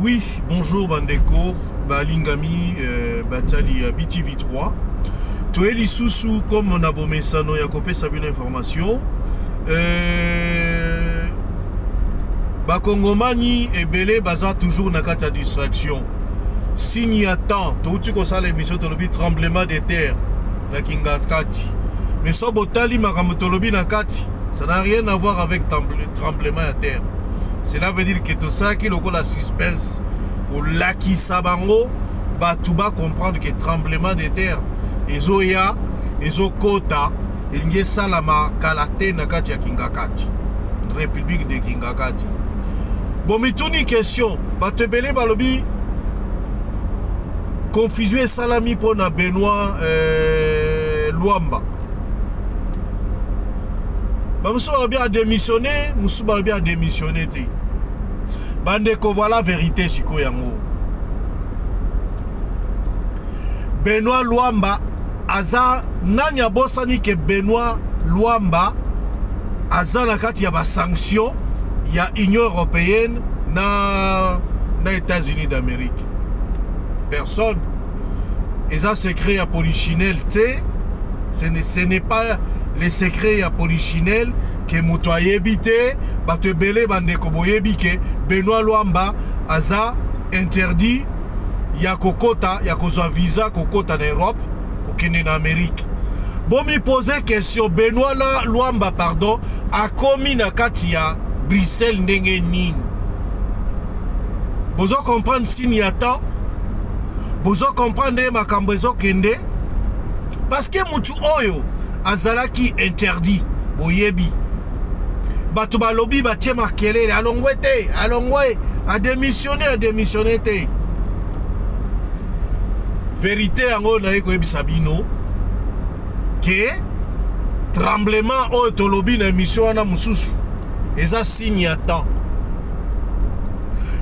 Oui, bonjour Bandeko, Balingami, Batali BTV3. Tu es l'issoussou comme on a bombé ça, il y a copié ça une information. Bakongomani et Belé baza toujours na kata distraction. S'il y a temps, tu as ça l'émission de tremblement de terre, la Kingakati. Mais ça botali makamotolobi na kati, ça n'a rien à voir avec tremblement de terre. Cela veut dire que tout ça qui est la suspense pour l'aki sabango, batuba comprendre que tremblement de terre, ezoya, ezokota, il y a salama kalate na kati ya Kingakati, République de Kingakati. Bon, mais tout une question, batebele balobi, confusion salami pour na Benoît Luamba. Moussou a démissionné, Moussou a démissionné. Bandeko, voilà la vérité, Siko Yango. Benoît Luamba, Aza, Nanya Bossani que Benoît Luamba, Aza nakati yaba sanction, il y a Union Européenne, na États-Unis d'Amérique. Personne. Et ça, secret à Polichinelle, ce n'est pas les secrets à Polichinelle que Moutoye bité, Batebele Bandeko Boyebike, Benoît Luamba, Aza, interdit, ya kokota, ya kozwa visa kokota en Europe, kokene en Amérique. Bon, me poser question, Benoît Luamba, pardon, a commis na katia Bruxelles ndenge nini. Vous comprenez s'il y a temps? Vous comprenez ma kambezo kende? Parce que Moutou Oyo, Azalaki interdit, Boyebi. Batou balobi batie makelele, alongwete, alongwe, a démissionné te. Vérité en haut na eko sabino, que tremblement o tolobi na émission na mususu, et ça signe à temps.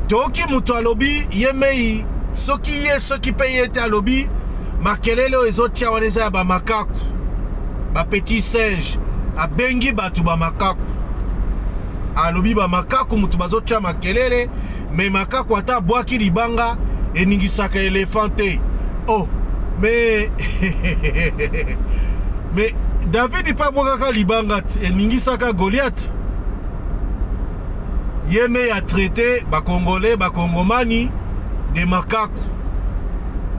Toki mutu alobi, yemei, ce qui paye te alobi, makelele o ezotia waneza ba makaku. Ba petit singe a bengi batu ba makaku alobi ba makaku mutu bazotia makelele mais makaku ata bwaki libanga eningisaka elefante. Oh mais mais David pas bwaka libanga eningisaka Goliath. Yeme a traité ba congolais ba kongomani de makaku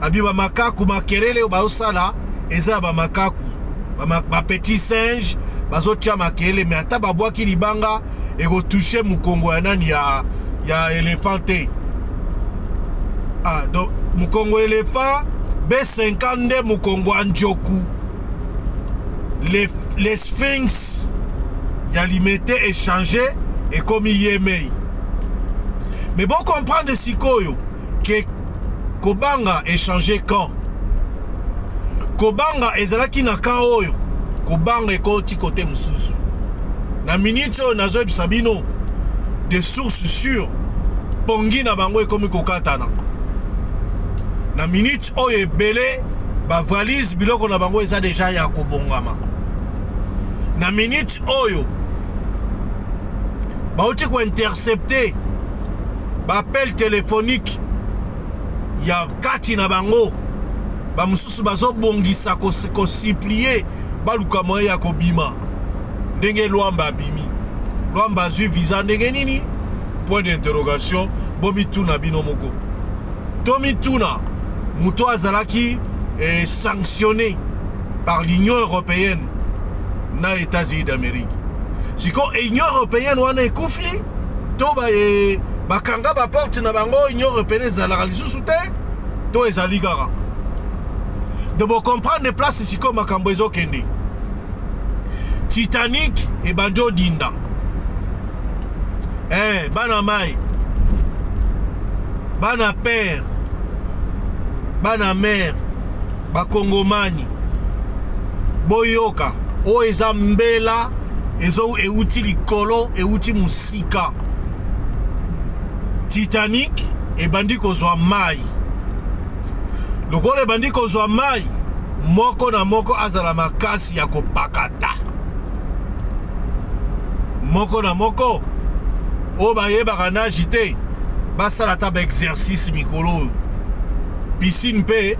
abi ba makaku makelele ba osala eza ba makaku. Ma petit singe, bazotia makele, mais ata babwaki libanga et retoucher Mukongo yanani ya éléphante. Ah, donc Mukongo éléphant, B50 Mukongo Andjoku. Les sphinx, ya limité échangé et comme yemei. Mais bon comprendre de Sikoyo que Kobanga échangé quand? Kobanga ezalaki na kan oyo Kobanga ekoti kote mususu na minute oyo nazo bisabino de sources sûres pongi na bango ekomi kokatana na minute oyo ebele ba valise biloko na bango eza deja ya kobongama na minute oyo bauti ko intercepter ba appel téléphonique ya kati na bango ba mususu bazo bongisa ko supplier baluka moya ya kobima ndenge Luamba bimi Luamba zui visa ndenge nini point d'interrogation bomi tuna bino moko tomi tuna muto azalaki sanctionné par l'Union Européenne na États-Unis d'Amérique siko Union Européenne wana ekufi to bakanga ba porte na bango Union Européenne ezalaka lisusu te to ezali kaka. De vous comprendre les places ici comme à Kambezo Kende. Titanic et Banjo Dinda. Banamai. Bana père. Bana mère. Bakongomani. Boyoka. O ezambela. Ezo euti likolo. Euti musika. Titanic et Bandiko Zwa Mai. Le gros les bandits qu'on soit mai, moko na moko azala makasi ya kopakata. Moko na moko, o baye barana jité, basala ta ba exercice mikolo piscine pe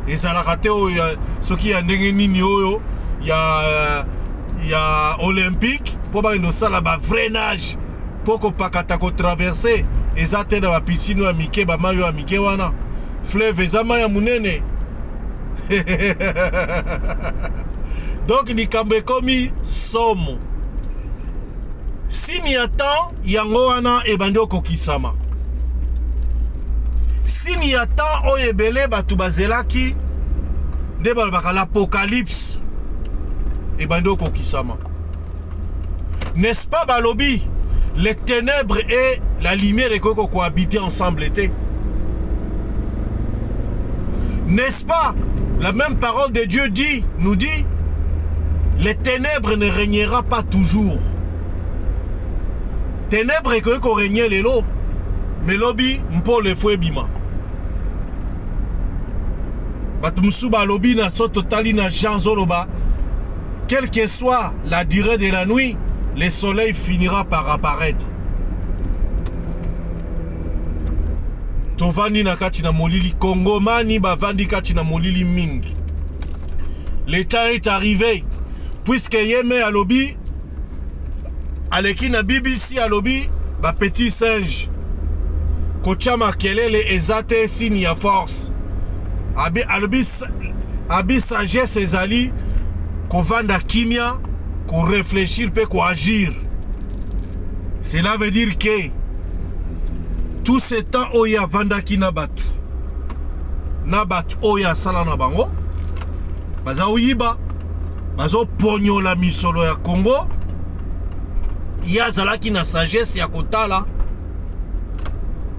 ezalaka te oyo soki ya ndenge nini oyo ya olympique po bakende osala ba vrai nage po kopakata kotraverse eza te na bapisine ya mike bamayo ya mike wana fleuve eza mai ya munene donc likambo ekomi somo sini ya temps yango wana ebandi okokisama sini ya temps oyo ebele bato bazelaki nde balobaka l'apocalypse ebandi okokisama n'est-ce pas balobi les ténèbres et la lumière ekoki kohabiter ensemble été n'est-ce pas la même parole de Dieu nous dit les ténèbres ne régnera pas toujours ténèbres ekoki korégner lelo mais lobi mpo le fo ebima bato mosusu balobi na so totali na Jean zoloba quelle que soit la durée de la nuit le soleil finira par apparaître tovandi na kati na molili kongomani bavandi kati na molili mingi le temps est arrivé puisque yeme alobi aleki na BBC alobi ba petit singe kotia makelele eza te signe ya force abi sagesse ezali kovanda kimia ko réfléchir pe ko agir cela veut dire que tout ce temps oya vandaki na batu oya sala na bango baza oyiba bazo ponyola misolo ya Congo ya zalaki na sagesse ya kotala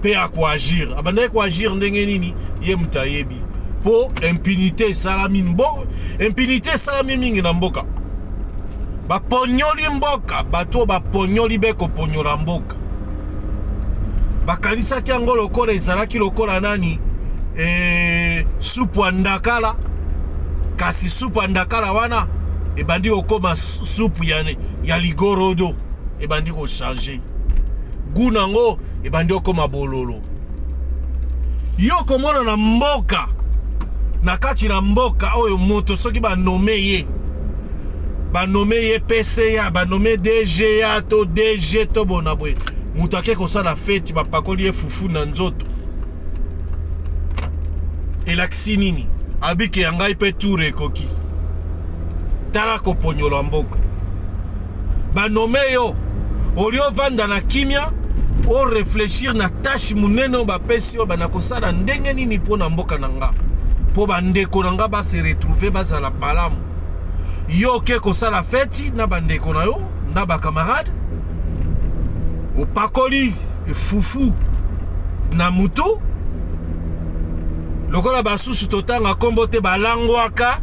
pe ya koagir abandaki koagir ndenge nini ye mutayebi po impunité salami mbo impunité salami mingi na mboka baponyoli mboka bato baponyoli be koponyola mboka bakanisaki yango lokola ezalaki lokola nani supu andakala kasi supu andakala wana ebandi okoma supu ya ligorodo ebandi ko changer goût nango ebandi okoma bololo yo komona na mboka na kati na mboka oyo moto soki banome ye PCA banome DGA to DG to bona bwe moto ake kosala feti bapakoli ye fufu na nzoto elakisi nini abike ya ngai mpe tour ekoki tala koponyola mboka banome yo olio vanda na kimia o réfléchir na tâche munene o bapesi yo bana kosala ndenge nini mpo na mboka na nga mpo bandeko na nga base retrouver bazala malamu yo ke kosala feti na bandeko na yo na bakamarade opakoli fufu na mutu lokola basusu totanga kombo te balangwaka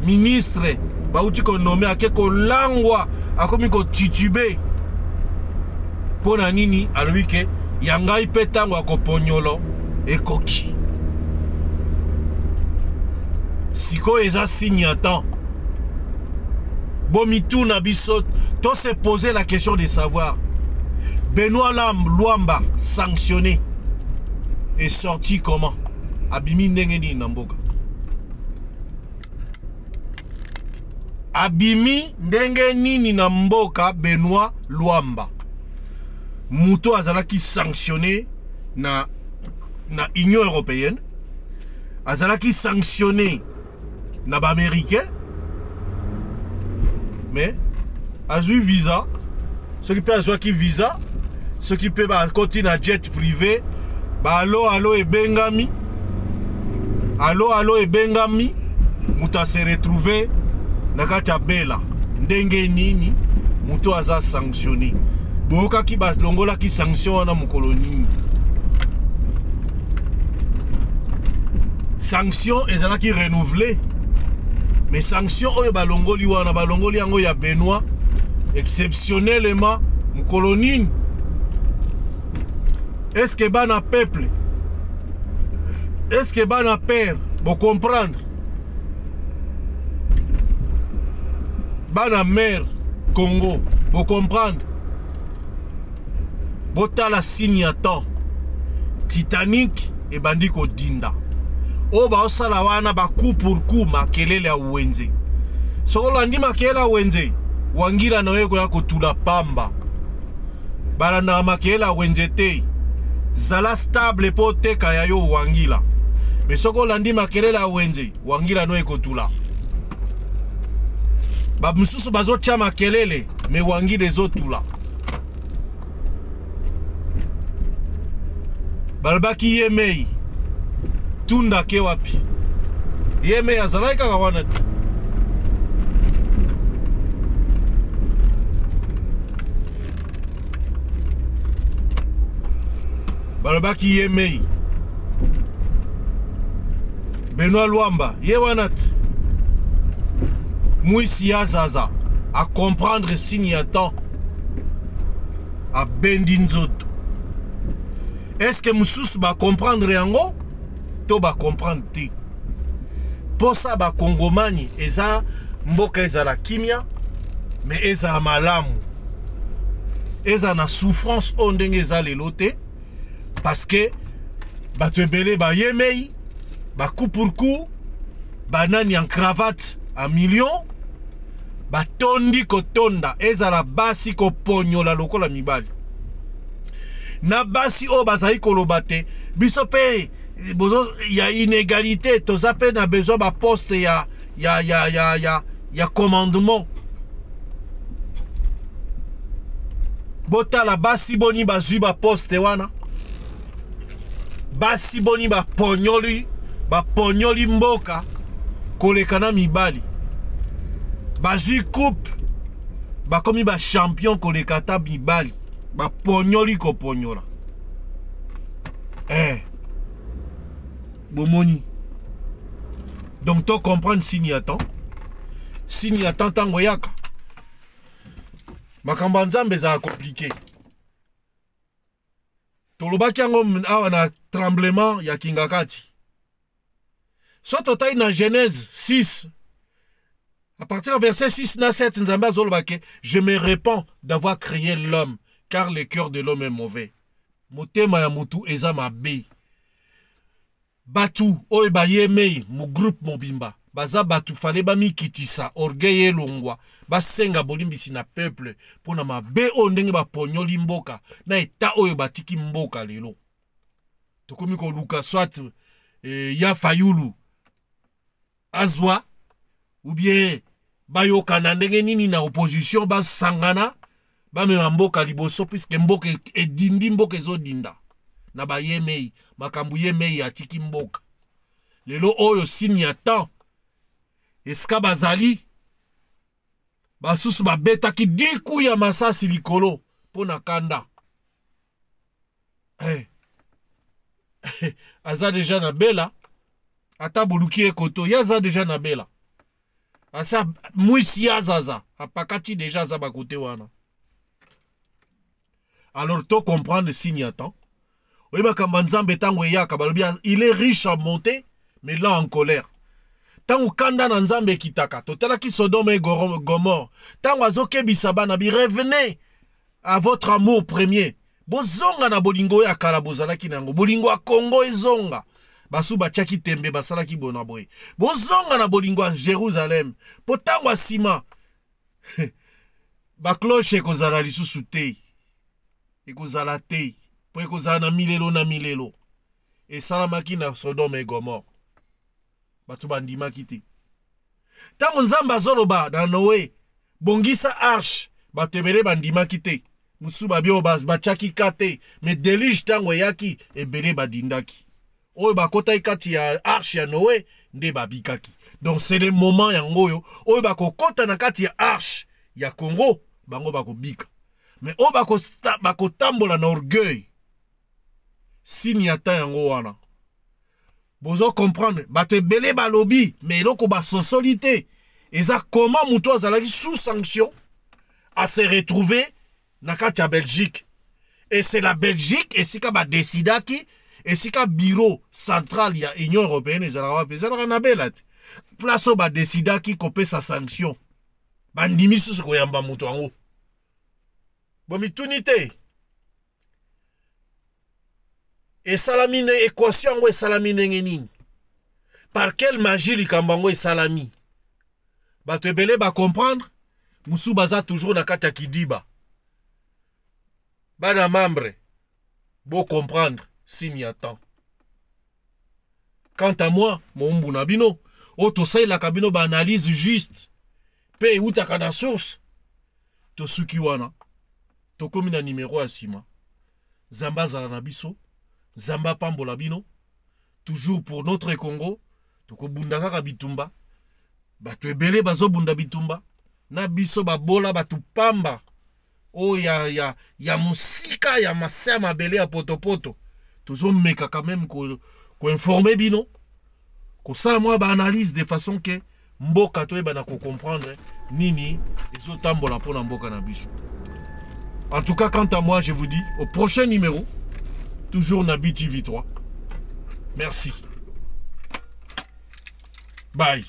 ministre bauti konome ake kolangwa akomi kotitube mpo na nini alobi ke ya ngai mpe ntango akoponyolo ekoki sikoyo eza signe ya temps bomituna biso to se poser la question de savoir Benoît Luamba sanctionné est sorti comment abimi ndenge nini na mboka abimi ndenge nini na mboka Benoît Luamba muto azalaki sanctionné na Union européenne azalaki sanctionné na ba américain mais azui visa ceux qui peut azwaki visa ceux qui peut ba continuer na jet privé ba allo ebengami allo ebengami muta se retrouver na kati ya bela ndenge nini muto aza sanctionné boka ki ba longola ki sanction na mukolo nini sanction ezalaki renouvelée mais sanction oyo balongoli wana balongoli yango ya Benoît exceptionnellement mukolo nini est-ce que bana peuple est-ce que bana père bo comprendre bana mère Congo bo comprendre botala signe ya temps Titanic et bandi ko dinda. O ba osala wana ba coup pour coup makelele ya wenze. Soko landi makelele ya wenze, wangila na weko ya kotula pamba. Bala na makelele ya wenze te. Zala stable po teka ya yo wangila. Mais soko landi makelele ya wenze, wangila no ekotula. Ba msusu bazo tia makelele, me wangile zotula. Balbaki Yemei tunda ke wapi Yemei azalaika kawana Balbaki Yemei Benoît Luamba Yewanat Mouissi Azaza à comprendre s'il y a temps à Bendinzoto. Est-ce que Moussous va comprendre yango? To va comprendre ti. Pour ça, ba Congomani, eza mboka eza la kimia, mais eza la malamu. Eza na souffrance ondenge eza lelote, parce que ba te belé ba Yemei, ba coup pour coup, ba nani en cravate à million, ba tondi kotonda, eza la basi ko pogno la lokola mibali. Na basi o bazai kolobate biso pe bozo ya inégalité toza pe na besoin ba poste ya commandement bota la basi boni bazui ba poste wana basi boni ba ponyoli mboka kolekana mibali bazui coupe ba komi ba champion kolekata mibali ba ponyoli ko ponyola. Bomoni. Donc tu comprends s'il y a temps. S'il y a temps tango yaka. Makamba nzambe za compliqué. Tolobaki yango awa na tremblement ya Kingakati. So totai na Genèse 6. À partir du verset 6 na 7 nzambe azolobake, je me répands d'avoir créé l'homme. Car le cœur de l'homme est mauvais. Motema ya mutu eza mabe. Batu, oye ba Yemei, mu groupe mobimba. Baza batu fale ba mikitisa, orgueil longwa. Ba senga bolimbisi na peuple. Pona mabe o ndenge ba ponyoli mboka. Na eta oye batiki mboka lelo. Tokomi ko luka soit ya fayulu. Azwa. Ou bien bayoka na ndenge nini na opposition ba sangana. Ba me mboka liboso puisque mboka edindi mboka ezodinda na ba Yemei makambu Yemei atiki mboka lelo oyo sini ata eska bazali basusu babetaki diku ya masasi likolo pona kanda aza deja na bela ata buluki ekoto yaza deja na bela asa mwisi yazaza apakati deja za bakote wana. Alors, tu comprends s'il y a temps. Il est riche en montée, mais là en colère. Tant kanda na nzambe kitaka, totala ki Sodome et Gomorre. Tant azoke bisabana bi revenez à votre amour premier. Bozonga na bolingo ya kala bozala ki nango. Bolingo a Congo ezonga. Basu bachaki tembe basala ki bonaboy. Bozonga na bolingo a Jérusalem. Potangwa sima. Ba cloche kozala lisusu te. Ekozala te. Po ekozala na milelo. E salamaki na Sodome et Gomorre. Batu bandima kiti. Tango nzamba zoloba na Noé. Bongisa arche. Batebele bandima kite. Musu babio bachaki kate. Me delige tango yaki. Ebele badindaki. Oyo bakota ikati ya arche ya Noé. Nde babikaki. Donc c'est le moment yangoyo. Oyo bakokota na kati ya arche. Ya Congo. Bango bakobika. Mais oyo bakotambola na orgueil. Sini ata yango wana. Bozo comprendre. Bate belé balobi. Mais eloko ba sosolité. Eza comment muto azalaki sous sanction à se retrouver na kati ya Belgique. Et c'est la Belgique et sika ba décidaki et sika bureau central ya Union européenne ezalaka na belate. Place ba décidaki kopé sa sanction. Bandimi sous koyamba muto ango. Bon mitunité. Et salamine équation ou salamine nini. Par quelle magie likambango et salami? Bato ebele ba comprendre. Moussou baza toujours na kata kidiba. Bana membre. Beau comprendre s'il y a temps. Quant à moi, mon mbunabino, auto say la kabino ba analyse juste. Pe utaka na source. To suki wana. To komi na numéro à sima. Zamba zala na biso. Zamba pambola bino. Toujours pour notre Congo. To ko bundaka ka bitumba. Bato ebele bazo bunda bitumba. Na biso babola batu pamba. Oh ya musika ya masea mabele ya poto. Tozo meka quand même ko informer bino. Ko sala moi ba analyse de façon que mboka to eba na ko comprendre nini ezo tambola pona mboka na biso. En tout cas, quant à moi, je vous dis au prochain numéro, toujours na BTV3. Merci. Bye.